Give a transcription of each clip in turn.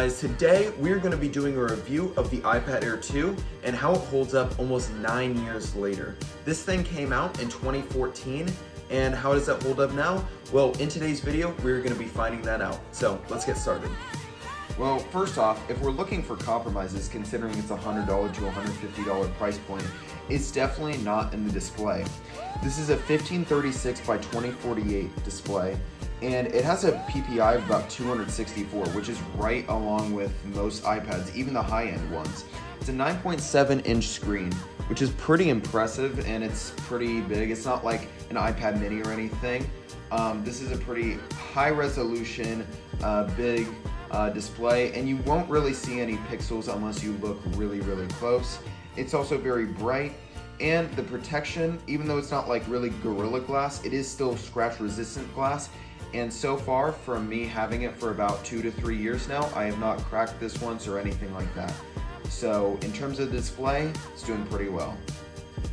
guys, today we're going to be doing a review of the iPad Air 2 and how it holds up almost 9 years later. This thing came out in 2014, and how does it hold up now? Well, in today's video, we're going to be finding that out. So let's get started. Well, first off, if we're looking for compromises, considering it's a $100 to $150 price point, it's definitely not in the display. This is a 1536 by 2048 display, and it has a PPI of about 264, which is right along with most iPads, even the high-end ones. It's a 9.7-inch screen, which is pretty impressive, and it's pretty big. It's not like an iPad mini or anything. This is a pretty high-resolution, big display, and you won't really see any pixels unless you look really, really close. It's also very bright, and the protection, even though it's not like really Gorilla Glass, it is still scratch-resistant glass. And so far, from me having it for about 2 to 3 years now, I have not cracked this once or anything like that. So in terms of display, it's doing pretty well.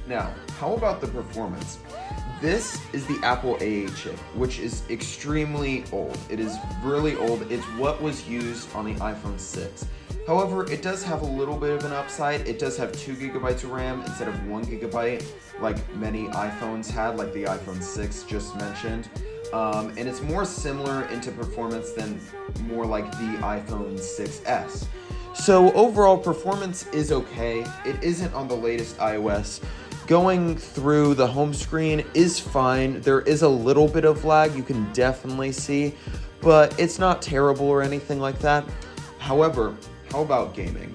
Now, how about the performance? This is the Apple A8 chip, which is extremely old. It is really old. It's what was used on the iPhone 6. However, it does have a little bit of an upside. It does have 2 gigabytes of RAM instead of 1 gigabyte, like many iPhones had, like the iPhone 6 just mentioned. And it's more similar into performance than more like the iPhone 6s. So overall performance is okay. It isn't on the latest iOS. Going through the home screen is fine. There is a little bit of lag, you can definitely see, but it's not terrible or anything like that. However, how about gaming?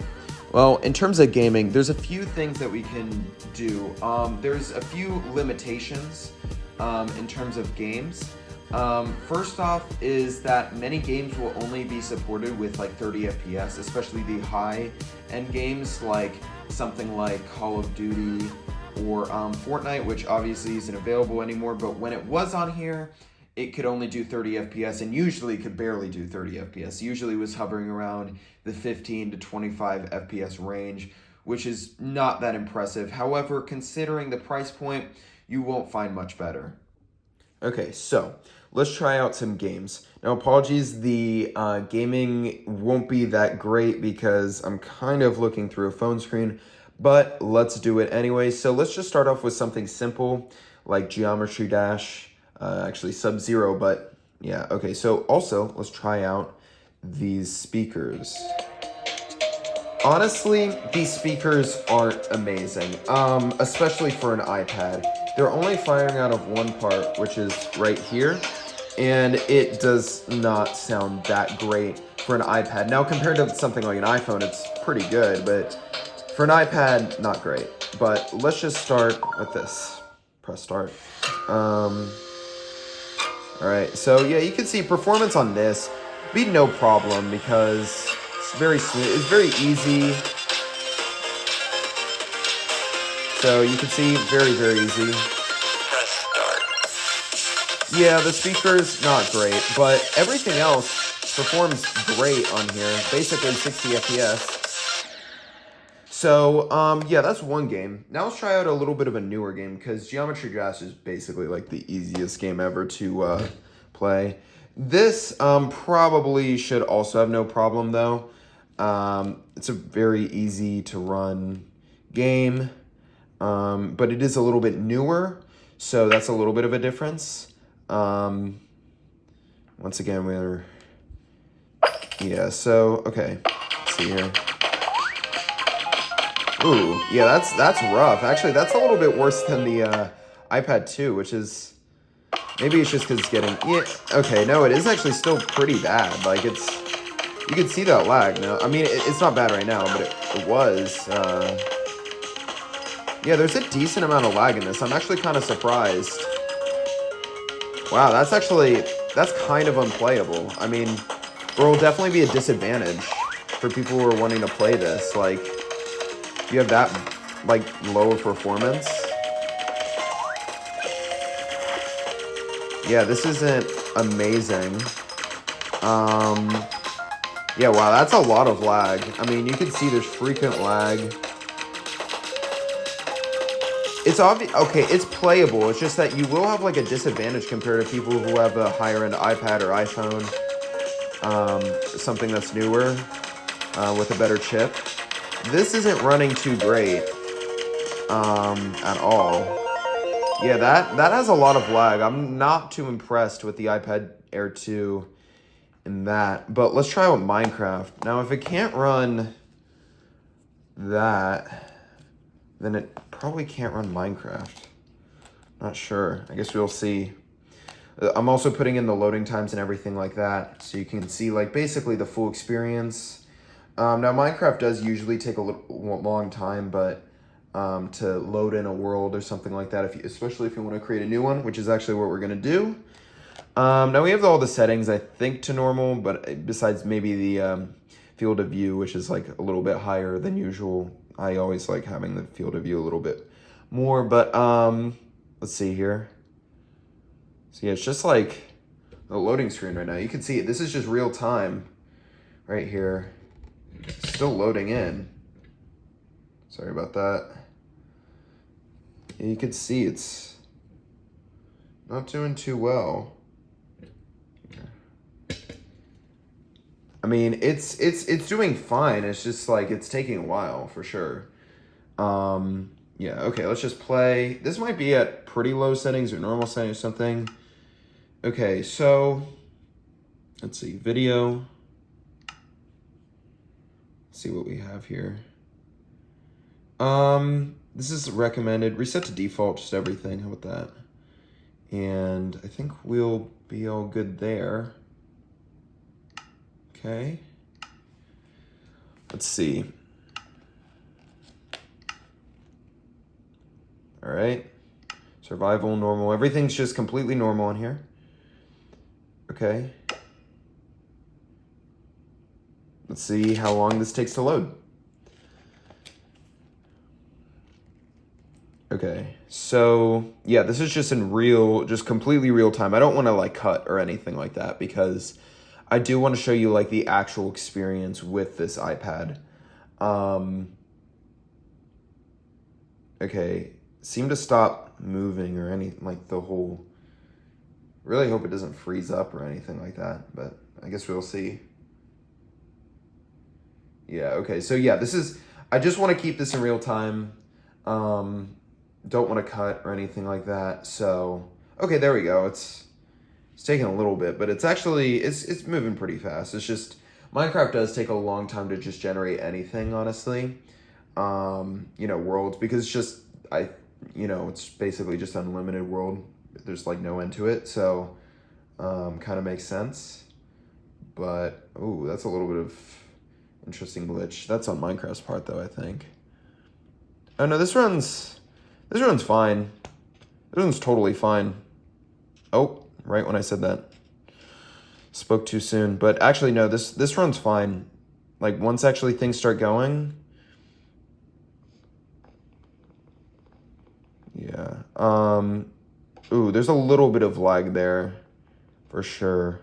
Well, in terms of gaming, there's a few things that we can do. There's a few limitations in terms of games. First off is that many games will only be supported with like 30 FPS, especially the high-end games like something like Call of Duty or Fortnite, which obviously isn't available anymore, but when it was on here, it could only do 30 FPS, and usually could barely do 30 FPS. Usually was hovering around the 15 to 25 FPS range, which is not that impressive. However, considering the price point, you won't find much better. Okay, so let's try out some games. Now, apologies, the gaming won't be that great because I'm kind of looking through a phone screen, but let's do it anyway. So let's just start off with something simple like Geometry Dash, actually Sub-Zero, but yeah, okay. So also, let's try out these speakers. Honestly, these speakers aren't amazing, especially for an iPad. They're only firing out of one part, which is right here, and it does not sound that great for an iPad. Now, compared to something like an iPhone, it's pretty good, but for an iPad, not great. But let's just start with this. Press start. Alright, so yeah, you can see performance on this be no problem because it's very smooth, it's very easy. So you can see, very, very easy. Press start. Yeah, the speaker's not great, but everything else performs great on here. Basically 60 FPS. So, yeah, that's one game. Now let's try out a little bit of a newer game, because Geometry Dash is basically like the easiest game ever to play. This probably should also have no problem, though. It's a very easy to run game, but it is a little bit newer, so that's a little bit of a difference. Once again, yeah, so, okay, let's see here. Ooh, yeah, that's rough. Actually, that's a little bit worse than the iPad 2, which is, maybe it's just because it's getting, yeah, okay, no, it is actually still pretty bad. Like, it's, you can see that lag now. I mean, it's not bad right now, but it was. Yeah, there's a decent amount of lag in this. I'm actually kind of surprised. Wow, that's kind of unplayable. I mean, there will definitely be a disadvantage for people who are wanting to play this. Like, if you have that, like, low of performance. Yeah, this isn't amazing. Yeah, wow, that's a lot of lag. I mean, you can see there's frequent lag. It's obvious, okay, it's playable. It's just that you will have, like, a disadvantage compared to people who have a higher-end iPad or iPhone. Something that's newer. with a better chip. This isn't running too great at all. Yeah, that has a lot of lag. I'm not too impressed with the iPad Air 2 in that. But let's try with Minecraft. Now, if it can't run that, then it probably can't run Minecraft. Not sure. I guess we'll see. I'm also putting in the loading times and everything like that, so you can see like basically the full experience. Now Minecraft does usually take a long time, but to load in a world or something like that, especially if you want to create a new one, which is actually what we're gonna do. Now we have all the settings, I think, to normal, but besides maybe the field of view, which is like a little bit higher than usual. I always like having the field of view a little bit more, but let's see here. So yeah, it's just like the loading screen right now. You can see it. This is just real time right here. Still loading in. Sorry about that. Yeah, you can see it's not doing too well. I mean, it's doing fine. It's just like it's taking a while for sure. Yeah, okay, let's just play. This might be at pretty low settings or normal settings or something. Okay, so let's see, video. Let's see what we have here. This is recommended. Reset to default, just everything. How about that? And I think we'll be all good there. Okay. Let's see. All right. Survival, normal. Everything's just completely normal in here. Okay. Let's see how long this takes to load. Okay, so yeah, this is just just completely real time. I don't want to like cut or anything like that because I do want to show you like the actual experience with this iPad. Okay, seem to stop moving or anything like the whole. Really hope it doesn't freeze up or anything like that, but I guess we'll see. Yeah, okay, so yeah, I just want to keep this in real time. Don't want to cut or anything like that. So, okay, there we go. It's taking a little bit, but it's actually, it's moving pretty fast. It's just, Minecraft does take a long time to just generate anything, honestly. Worlds, because it's just, it's basically just unlimited world. There's like no end to it. So, kind of makes sense. But, ooh, that's a little bit of interesting glitch. That's on Minecraft's part though, I think. Oh no, this runs fine. This runs totally fine. Oh, right when I said that. Spoke too soon. But actually, no, this runs fine. Like, once actually things start going. Yeah. Ooh, there's a little bit of lag there. For sure.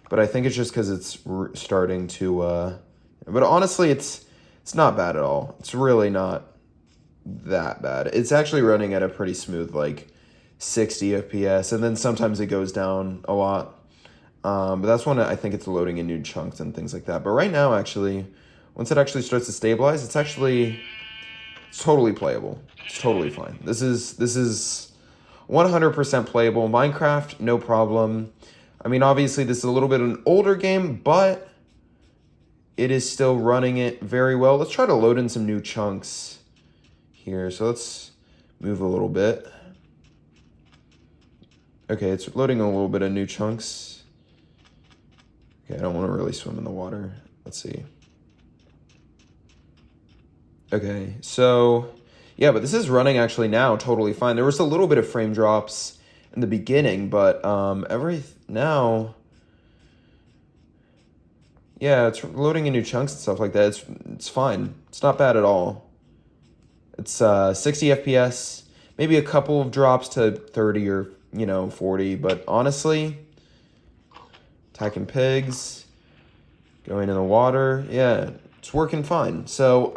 But I think it's just because it's starting to... But honestly, it's not bad at all. It's really not that bad. It's actually running at a pretty smooth, like 60 FPS, and then sometimes it goes down a lot. But that's when I think it's loading in new chunks and things like that. But right now, actually, once it actually starts to stabilize, it's totally playable. It's totally fine. This is 100% playable. Minecraft, no problem. I mean, obviously, this is a little bit of an older game, but it is still running it very well. Let's try to load in some new chunks here. So let's move a little bit. Okay, it's loading a little bit of new chunks. Okay, I don't want to really swim in the water. Let's see. Okay, so yeah, but this is running actually now totally fine. There was a little bit of frame drops in the beginning, but now, yeah, it's loading in new chunks and stuff like that. It's fine. It's not bad at all. It's 60 FPS, maybe a couple of drops to 30 or 40, but honestly, attacking pigs, going in the water, yeah, it's working fine. So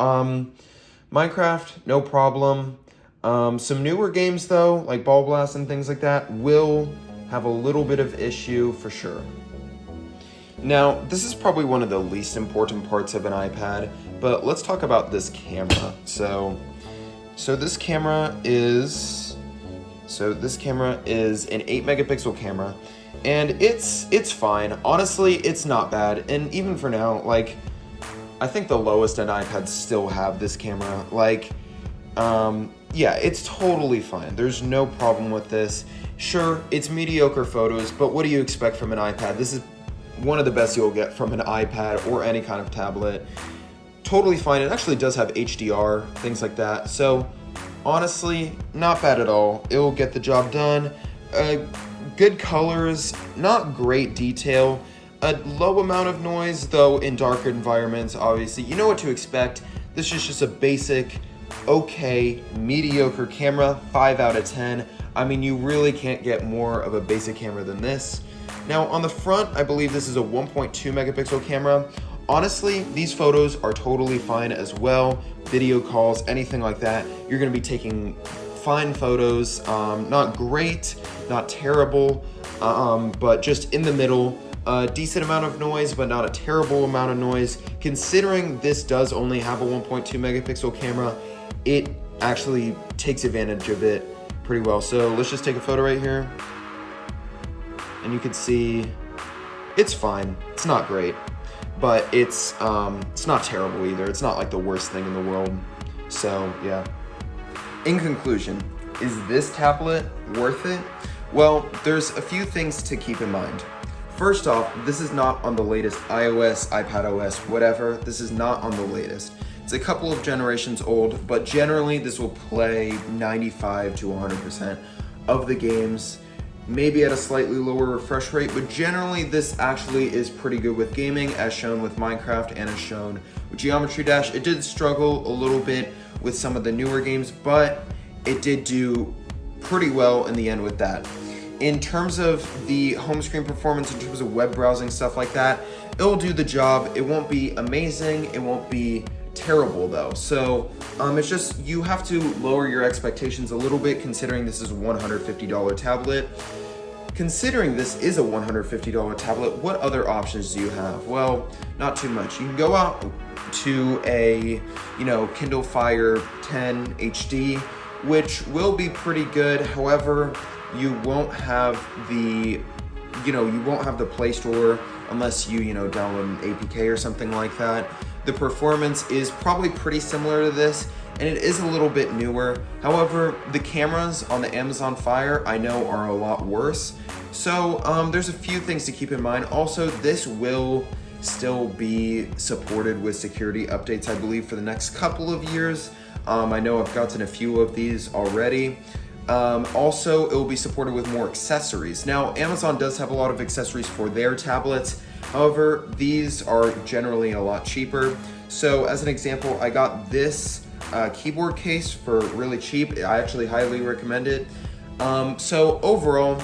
Minecraft, no problem. Some newer games though, like Ball Blast and things like that, will have a little bit of issue for sure. Now, this is probably one of the least important parts of an iPad, but let's talk about this camera. So this camera is an 8 megapixel camera, and it's fine. Honestly, it's not bad. And even for now, like, I think the lowest end iPads still have this camera. Like, yeah, it's totally fine. There's no problem with this. Sure, it's mediocre photos, but what do you expect from an iPad? This is one of the best you'll get from an iPad or any kind of tablet. Totally fine. It actually does have HDR, things like that. So honestly, not bad at all. It'll get the job done. Good colors, not great detail. A low amount of noise, though in darker environments, obviously. You know what to expect. This is just a basic, okay, mediocre camera, 5 out of 10. I mean, you really can't get more of a basic camera than this. Now, on the front, I believe this is a 1.2 megapixel camera. Honestly, these photos are totally fine as well. Video calls, anything like that. You're gonna be taking fine photos. Not great, not terrible, but just in the middle. A decent amount of noise, but not a terrible amount of noise. Considering this does only have a 1.2 megapixel camera, it actually takes advantage of it pretty well. So let's just take a photo right here. And you can see it's fine. It's not great, but it's not terrible either. It's not like the worst thing in the world. So yeah. In conclusion, is this tablet worth it? Well, there's a few things to keep in mind. First off, this is not on the latest iOS, iPadOS, whatever. This is not on the latest. It's a couple of generations old, but generally this will play 95 to 100% of the games, maybe at a slightly lower refresh rate, but generally this actually is pretty good with gaming, as shown with Minecraft and as shown with Geometry Dash. It did struggle a little bit with some of the newer games, but it did do pretty well in the end with that. In terms of the home screen performance, in terms of web browsing, stuff like that, it'll do the job. It won't be amazing, it won't be terrible though. So it's just, you have to lower your expectations a little bit considering this is a $150 tablet. Considering this is a $150 tablet, what other options do you have? Well, not too much. You can go out to a, Kindle Fire 10 HD, which will be pretty good. However, you won't have the Play Store unless you, download an APK or something like that. The performance is probably pretty similar to this, and it is a little bit newer. However, the cameras on the Amazon Fire I know are a lot worse. So there's a few things to keep in mind. Also, this will still be supported with security updates, I believe, for the next couple of years. I know I've gotten a few of these already. Also, it will be supported with more accessories. Now, Amazon does have a lot of accessories for their tablets. However, these are generally a lot cheaper. So as an example, I got this keyboard case for really cheap. I actually highly recommend it. So overall,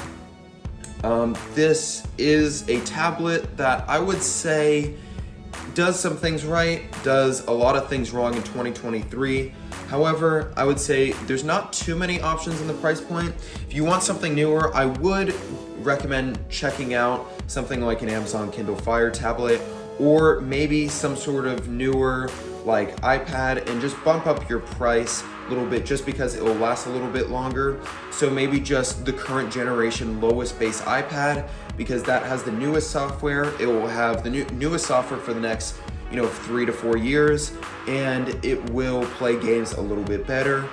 this is a tablet that I would say does some things right, does a lot of things wrong in 2023. However, I would say there's not too many options in the price point. If you want something newer, I would recommend checking out something like an Amazon Kindle Fire tablet, or maybe some sort of newer like iPad, and just bump up your price a little bit just because it will last a little bit longer. So maybe just the current generation lowest base iPad, because that has the newest software. It will have the newest software for the next 3 to 4 years, and it will play games a little bit better.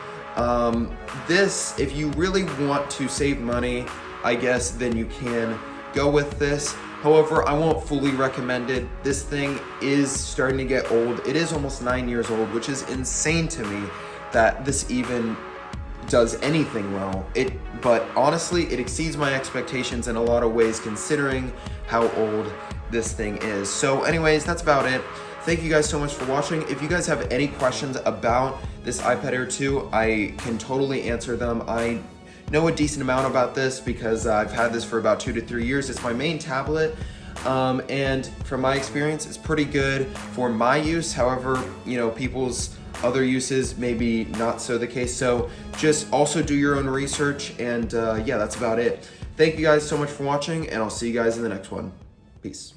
This, if you really want to save money, I guess, then you can go with this. However, I won't fully recommend it. This thing is starting to get old. It is almost 9 years old, which is insane to me that this even does anything well. But honestly, it exceeds my expectations in a lot of ways considering how old this thing is. So anyways, that's about it. Thank you guys so much for watching. If you guys have any questions about this iPad Air 2, I can totally answer them. I know a decent amount about this because I've had this for about 2 to 3 years. It's my main tablet, and from my experience, it's pretty good for my use. However, people's other uses maybe not so the case. So just also do your own research, and yeah, that's about it. Thank you guys so much for watching, and I'll see you guys in the next one. Peace.